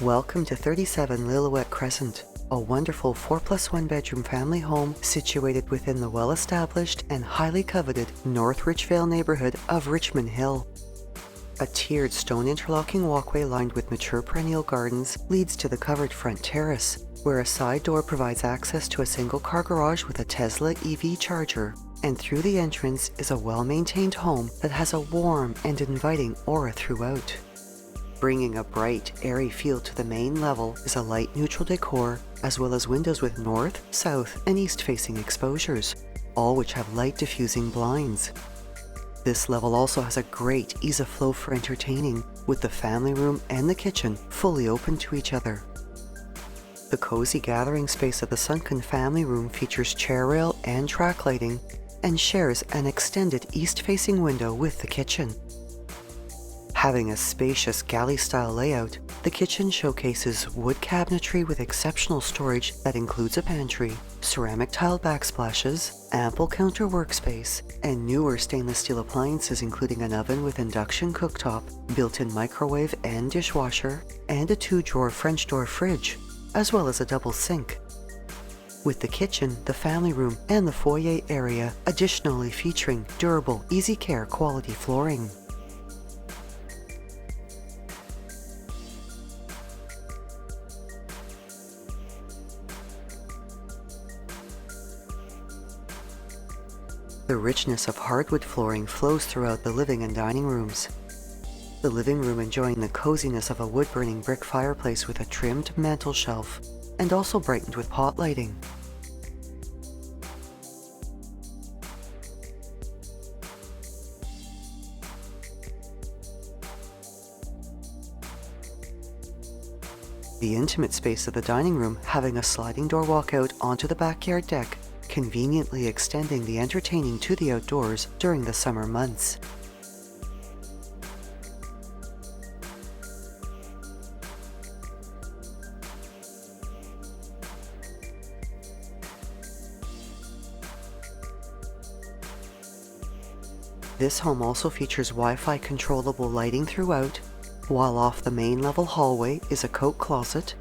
Welcome to 37 Lillooet Crescent, a wonderful 4+1 bedroom family home situated within the well-established and highly coveted North Richvale neighbourhood of Richmond Hill. A tiered stone interlocking walkway lined with mature perennial gardens leads to the covered front terrace, where a side door provides access to a single-car garage with a Tesla EV charger. And through the entrance is a well-maintained home that has a warm and inviting aura throughout. Bringing a bright, airy feel to the main level is a light neutral decor, as well as windows with north, south, and east-facing exposures, all which have light-diffusing blinds. This level also has a great ease of flow for entertaining, with the family room and the kitchen fully open to each other. The cozy gathering space of the sunken family room features chair rail and track lighting, and shares an extended east-facing window with the kitchen. Having a spacious galley-style layout, the kitchen showcases wood cabinetry with exceptional storage that includes a pantry, ceramic tile backsplashes, ample counter workspace, and newer stainless steel appliances including an oven with induction cooktop, built-in microwave and dishwasher, and a 2-drawer French door fridge, as well as a double sink. With the kitchen, the family room, and the foyer area additionally featuring durable, easy care quality flooring. The richness of hardwood flooring flows throughout the living and dining rooms. The living room enjoying the coziness of a wood-burning brick fireplace with a trimmed mantel shelf, and also brightened with pot lighting. The intimate space of the dining room having a sliding door walkout onto the backyard deck, conveniently extending the entertaining to the outdoors during the summer months. This home also features Wi-Fi controllable lighting throughout, while off the main level hallway is a coat closet,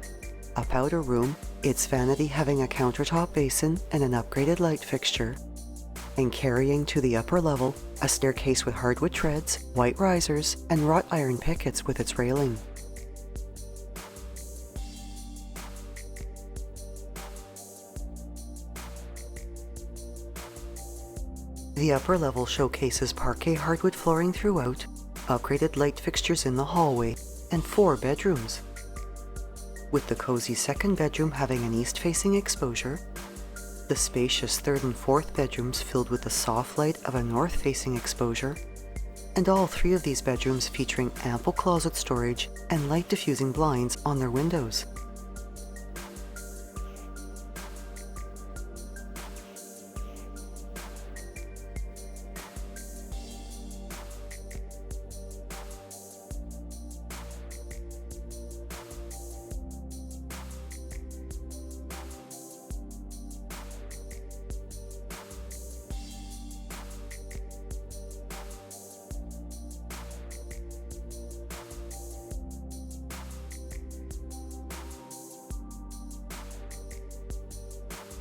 a powder room, its vanity having a countertop basin and an upgraded light fixture, and carrying to the upper level, a staircase with hardwood treads, white risers, and wrought iron pickets with its railing. The upper level showcases parquet hardwood flooring throughout, upgraded light fixtures in the hallway, and 4 bedrooms, with the cozy second bedroom having an east-facing exposure, the spacious third and fourth bedrooms filled with the soft light of a north-facing exposure, and all 3 of these bedrooms featuring ample closet storage and light-diffusing blinds on their windows.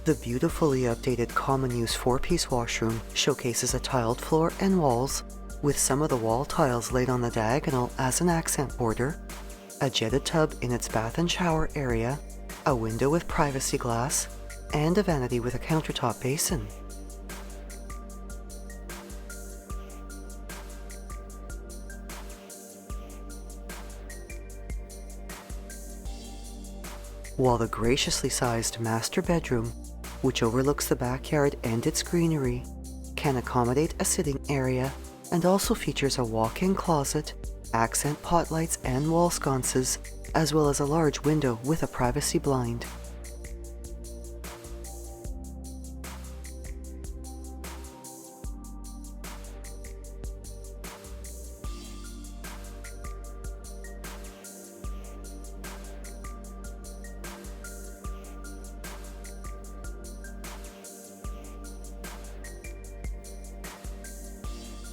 The beautifully updated common-use 4-piece washroom showcases a tiled floor and walls, with some of the wall tiles laid on the diagonal as an accent border, a jetted tub in its bath and shower area, a window with privacy glass, and a vanity with a countertop basin. While the graciously sized master bedroom, which overlooks the backyard and its greenery, can accommodate a sitting area and also features a walk-in closet, accent pot lights and wall sconces, as well as a large window with a privacy blind.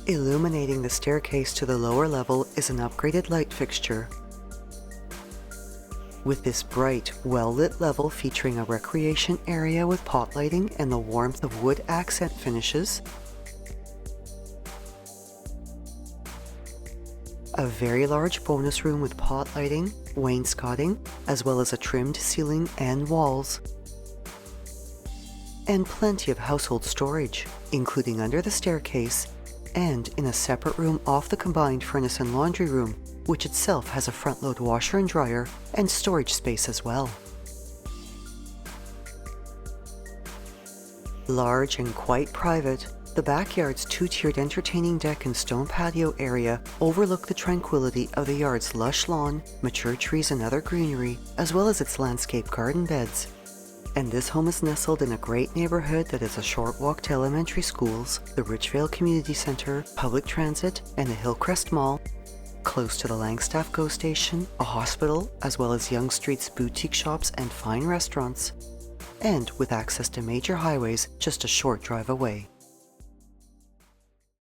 Illuminating the staircase to the lower level is an upgraded light fixture. with this bright, well-lit level featuring a recreation area with pot lighting and the warmth of wood accent finishes, a very large bonus room with pot lighting, wainscoting, as well as a trimmed ceiling and walls, and plenty of household storage, including under the staircase and in a separate room off the combined furnace and laundry room, which itself has a front-load washer and dryer and storage space as well. Large and quite private, the backyard's two-tiered entertaining deck and stone patio area overlook the tranquility of the yard's lush lawn, mature trees and other greenery, as well as its landscape garden beds. And this home is nestled in a great neighborhood that is a short walk to elementary schools, the Richvale Community Center, public transit, and the Hillcrest Mall, close to the Langstaff GO station, a hospital, as well as Yonge Street's boutique shops and fine restaurants, and with access to major highways just a short drive away.